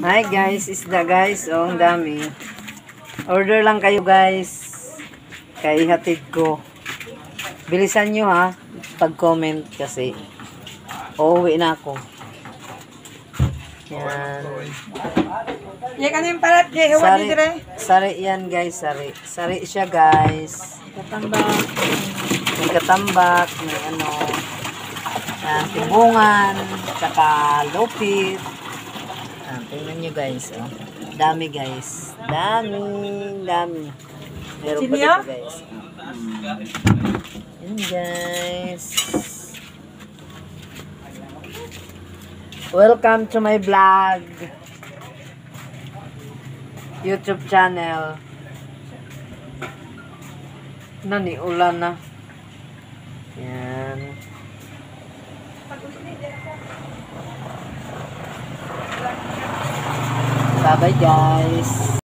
Hi guys, isda guys. Oh, ang dami. Order lang kayo guys. Kay hatid ko. Bilisan nyo ha. Pag-comment kasi. Uuwi na ako. Yan. Yan kanin parat, Jay. Huwag dire. Sari yan guys, sari. Sari siya guys. Katambak. May katambak, may ano. Yan, tibungan, tsaka lupit. Yan, tingnan nyo guys. Oh. Dami guys. Dami. Meron pa dito guys. Yan guys. Welcome to my vlog. YouTube channel. Nani, ulan na. Yan. Bye-bye guys.